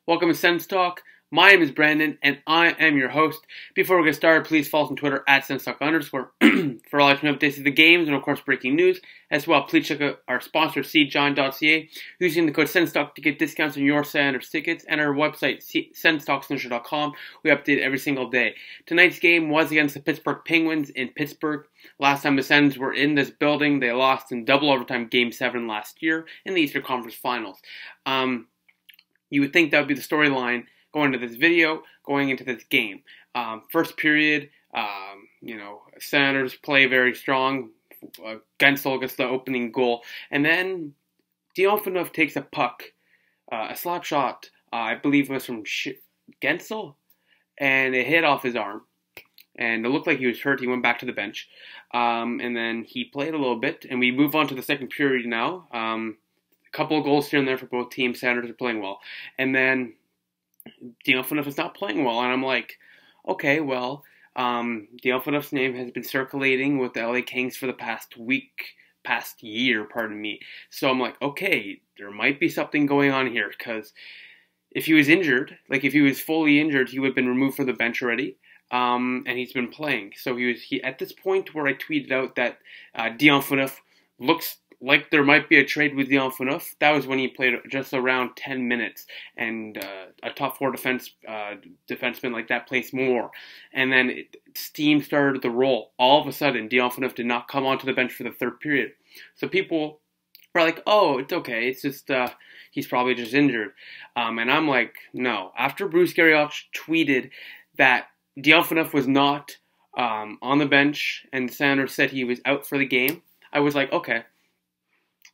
Welcome to SENS Talk. My name is Brandon, and I am your host. Before we get started, please follow us on Twitter at SENSTalk_ for all updates of the games and, of course, breaking news. As well, please check out our sponsor, cjohn.ca, using the code SENSTalk to get discounts on your Senators tickets, and our website, senstalksnation.com. We update every single day. Tonight's game was against the Pittsburgh Penguins in Pittsburgh. Last time the Sens were in this building, they lost in double overtime Game 7 last year in the Eastern Conference Finals. You would think that would be the storyline going into this video, going into this game. First period, Senators play very strong. Gensel gets the opening goal. And then phaneuf takes a puck, a slap shot, I believe it was from Gensel, and it hit off his arm. And it looked like he was hurt. He went back to the bench. And then he played a little bit. And we move on to the second period now. A couple of goals here and there for both teams. Senators are playing well. And then phaneuf is not playing well. And I'm like, okay, well, phaneuf's name has been circulating with the LA Kings for the past year. So I'm like, okay, there might be something going on here. Because if he was injured, if he was fully injured, he would have been removed from the bench already. And he's been playing. So he at this point where I tweeted out that phaneuf looks like there might be a trade with phaneuf. That was when he played just around 10 minutes, and a top four defenseman like that plays more. And then steam started to roll. All of a sudden, phaneuf did not come onto the bench for the third period. So people were like, "Oh, it's okay. It's just he's probably just injured." And I'm like, no. After Bruce Garrioch tweeted that phaneuf was not on the bench, and the Senators said he was out for the game, I was like, okay.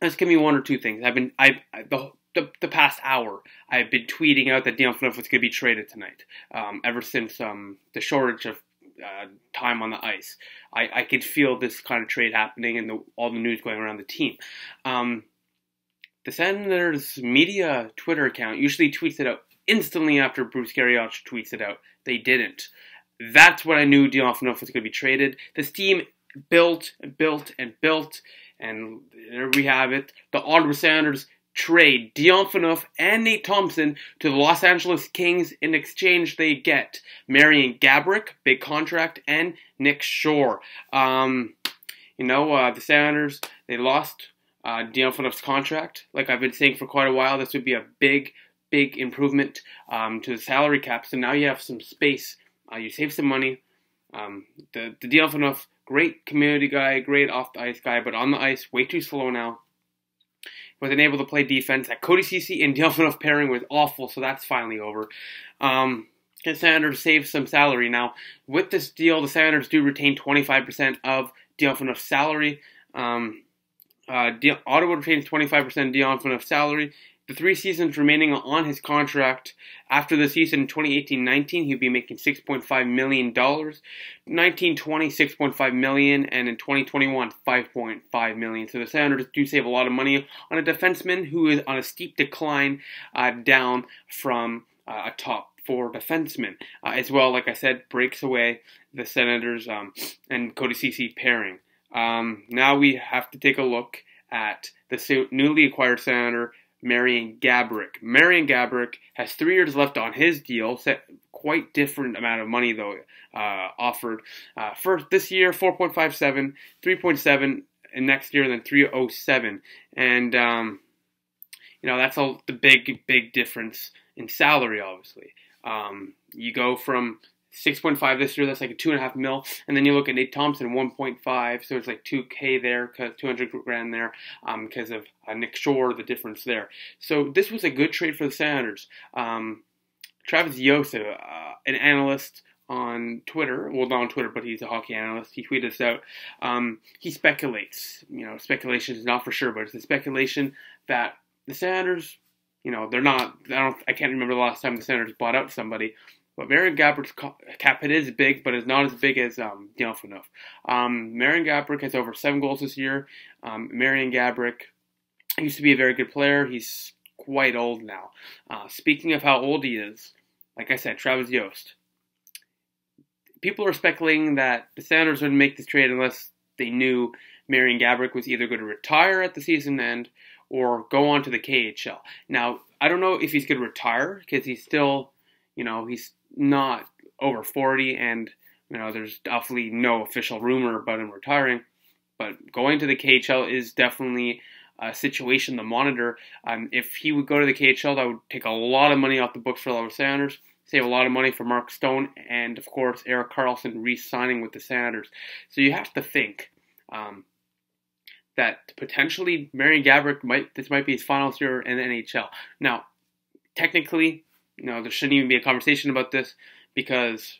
This can be one or two things. The past hour, I've been tweeting out that phaneuf was going to be traded tonight. Ever since the shortage of time on the ice, I could feel this kind of trade happening and all the news going around the team. The Senators media Twitter account usually tweets it out instantly after Bruce Garrioch tweets it out. They didn't. That's when I knew phaneuf was going to be traded. This team built and built and built. And there we have it. The Ottawa Senators trade phaneuf and Nate Thompson to the Los Angeles Kings. In exchange, they get Marian Gaborik, big contract, and Nick Shore. The Senators, they lost phaneuf's contract. Like I've been saying for quite a while, this would be a big improvement to the salary cap. So now you have some space. You save some money. The phaneuf, great community guy, great off-the-ice guy, but on the ice, way too slow now. Wasn't able to play defense. That Cody Ceci and phaneuf pairing was awful, so that's finally over. The Senators save some salary. Now, with this deal, the Senators do retain 25% of phaneuf's salary. Ottawa retains 25% of phaneuf's salary. The 3 seasons remaining on his contract after the season in 2018-19, he'll be making $6.5 million. 19-20, $6.5 million, and in 2021, $5.5 million. So the Senators do save a lot of money on a defenseman who is on a steep decline down from a top 4 defenseman. As well, like I said, breaks away the Senators and Cody Ceci pairing. Now we have to take a look at the newly acquired Senator, Marian Gaborik. Marian Gaborik has 3 years left on his deal. Quite different amount of money, though, offered. First, this year, 4.57, 3.7, and next year, then 3.07. And, that's the big difference in salary, obviously. You go from 6.5 this year, that's like a $2.5 million, and then you look at Nate Thompson, 1.5, so it's like $2K there, $200,000 there, because of Nick Shore, the difference there. So this was a good trade for the Senators. Travis Yost, an analyst on Twitter, well, not on Twitter, but he's a hockey analyst, he tweeted this out. He speculates, speculation is not for sure, but it's a speculation that the Senators, they're not, I can't remember the last time the Senators bought out somebody. But Marian Gaborik's cap hit is big, but it's not as big as phaneuf. Marian Gaborik has over 7 goals this year. Marian Gaborik used to be a very good player. He's quite old now. Speaking of how old he is, like I said, Travis Yost. People are speculating that the Senators wouldn't make this trade unless they knew Marian Gaborik was either going to retire at the season end or go on to the KHL. Now, I don't know if he's going to retire because he's still, he's not over 40, and, there's definitely no official rumor about him retiring. But going to the KHL is definitely a situation to monitor. If he would go to the KHL, that would take a lot of money off the books for the Ottawa Senators, save a lot of money for Mark Stone, and, of course, Erik Karlsson re-signing with the Senators. So you have to think that potentially Marian Gaborik this might be his final year in the NHL. Now, technically, there shouldn't even be a conversation about this because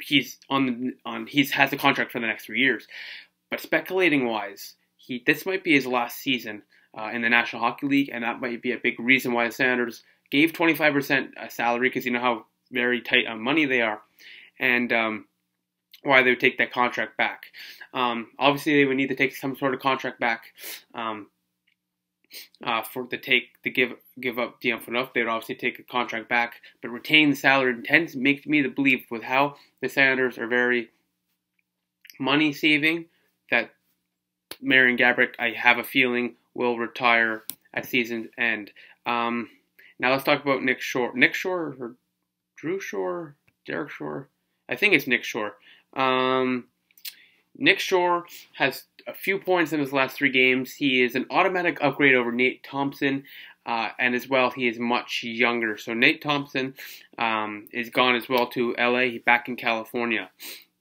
he has a contract for the next 3 years. But speculating wise, this might be his last season in the National Hockey League, and that might be a big reason why the Senators gave 25% salary, because you know how very tight on money they are, and why they would take that contract back. Obviously, they would need to take some sort of contract back to give up Dion Phaneuf. They would obviously take a contract back, but retain the salary. And tends to make me to believe, with how the Senators are very money saving, that Marian Gaborik, I have a feeling, will retire at season's end. Now let's talk about Nick Shore. Nick Shore or Drew Shore? Derek Shore? I think it's Nick Shore. Nick Shore has a few points in his last 3 games. He is an automatic upgrade over Nate Thompson, and as well, he is much younger. So Nate Thompson is gone as well to LA. He's back in California.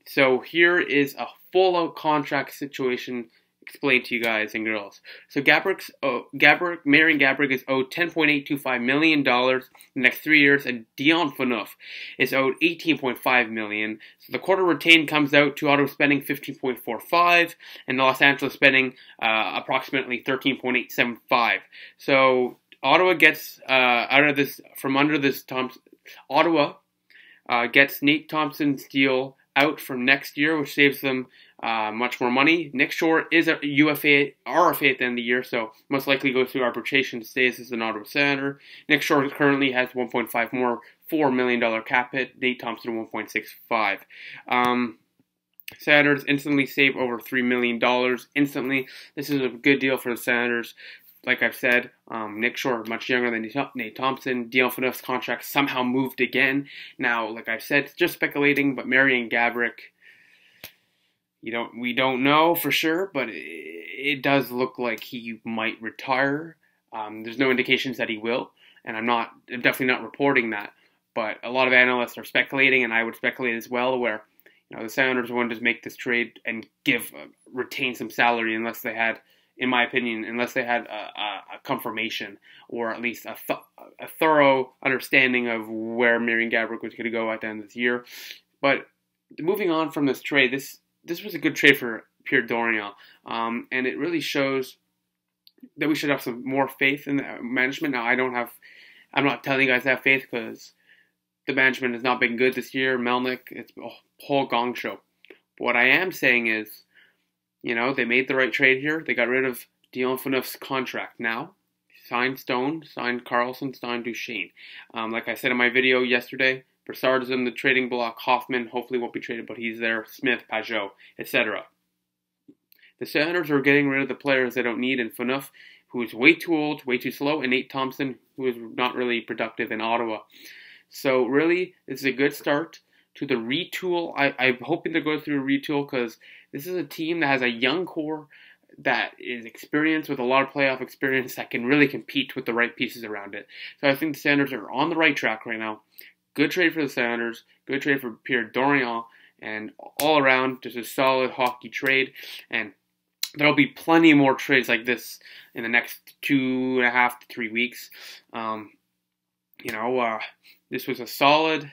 So here is a full-out contract situation explained to you guys and girls. So Marian Gaborik is owed $10.825 million in the next 3 years, and Dion Phaneuf is owed $18.5 million. So the quarter retained comes out to Ottawa spending $15.45, and Los Angeles spending approximately $13.875. So Ottawa gets Ottawa gets Nate Thompson's deal out from next year, which saves them much more money. Nick Shore is a RFA at the end of the year, so most likely goes through arbitration, stays as an Ottawa Senator. Nick Shore currently has $1.4 million cap hit. Nate Thompson $1.65. Senators instantly save over $3 million instantly. This is a good deal for the Senators. Like I've said, Nick Shore, much younger than Nate Thompson. Dion Phaneuf's contract somehow moved again. Now, like I've said, it's just speculating, but Marian Gaborik, we don't know for sure, but it does look like he might retire. There's no indications that he will, and I'm definitely not reporting that. But a lot of analysts are speculating, and I would speculate as well, where the Senators wanted to make this trade and retain some salary, unless they had, in my opinion, a confirmation, or at least a thorough understanding of where Marian Gaborik was going to go at the end of this year. But moving on from this trade, this was a good trade for Pierre Dorion, and it really shows that we should have some more faith in the management. Now, I'm not telling you guys to have faith, because the management has not been good this year. Melnick, it's a whole gong show. But what I am saying is, they made the right trade here. They got rid of Dion Phaneuf's contract. Now, signed Stone, signed Karlsson, signed Duchesne. Like I said in my video yesterday, Brassard is in the trading block. Hoffman hopefully won't be traded, but he's there. Smith, Pajot, etc. The Senators are getting rid of the players they don't need, and Phaneuf, who is way too old, way too slow, and Nate Thompson, who is not really productive in Ottawa. So really, it's a good start to the retool. I'm hoping to go through a retool, because this is a team that has a young core that is experienced, with a lot of playoff experience, that can really compete with the right pieces around it. So I think the Senators are on the right track right now. Good trade for the Senators, good trade for Pierre Dorion, and all around, just a solid hockey trade. And there'll be plenty more trades like this in the next 2.5 to 3 weeks. This was a solid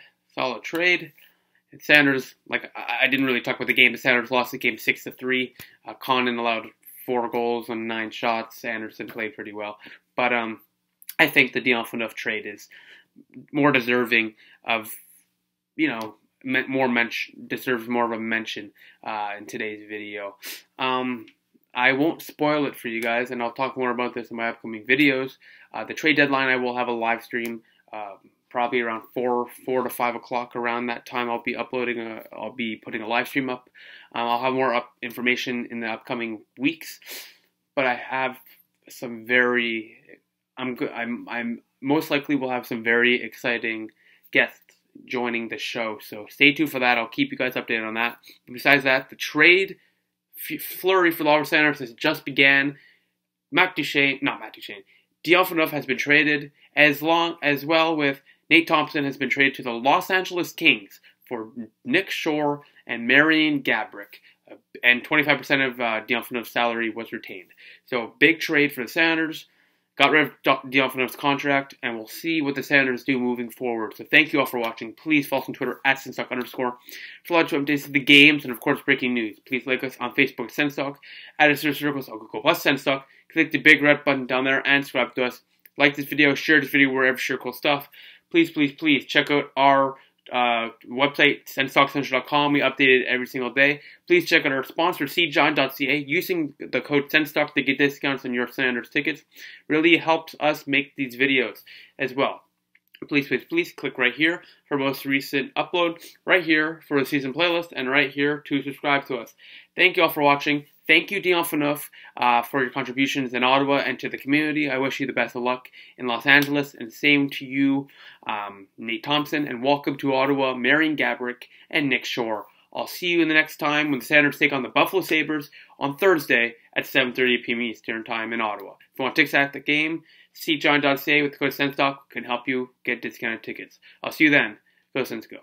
trade. And Senators, I didn't really talk about the game. The Senators lost the game 6-3. Condon allowed 4 goals on 9 shots. Anderson played pretty well. But I think the Dion Phaneuf trade is more deserving of, deserves more of a mention in today's video. I won't spoil it for you guys, and I'll talk more about this in my upcoming videos. The trade deadline, I will have a live stream probably around 4 to 5 o'clock. Around that time, I'll be uploading. I'll be putting a live stream up. I'll have more information in the upcoming weeks. But I have some very. I'm most likely will have some very exciting guests joining the show. So stay tuned for that. I'll keep you guys updated on that. Besides that, the trade flurry for the Ottawa Senators has just began. Dion Phaneuf has been traded, as well with Nate Thompson has been traded to the Los Angeles Kings for Nick Shore and Marian Gaborik, and 25% of Dion Phaneuf's salary was retained. So big trade for the Senators. Got rid of Dion Phaneuf's contract, and we'll see what the Senators do moving forward. So thank you all for watching. Please follow us on Twitter at SENS_. For lots of updates of the games and, of course, breaking news. Please like us on Facebook, SENS, add us to your circles on Google Plus SENS. Click the big red button down there and subscribe to us. Like this video, share this video wherever you share cool stuff. Please, please, please check out our website, SENStalkCentral.com. We update it every single day. Please check out our sponsor, SeaJohn.ca. Using the code SENStalk to get discounts on your Senators tickets really helps us make these videos as well. Please, please, please click right here for most recent upload, right here for the season playlist, and right here to subscribe to us. Thank you all for watching. Thank you, Dion Phaneuf, for your contributions in Ottawa and to the community. I wish you the best of luck in Los Angeles, and same to you, Nate Thompson, and welcome to Ottawa, Marian Gaborik, and Nick Shore. I'll see you in the next time when the Senators take on the Buffalo Sabres on Thursday at 7:30 p.m. Eastern Time in Ottawa. If you want tickets at the game, SeaJohn.ca with the code SENStalk can help you get discounted tickets. I'll see you then. Go Sens, go.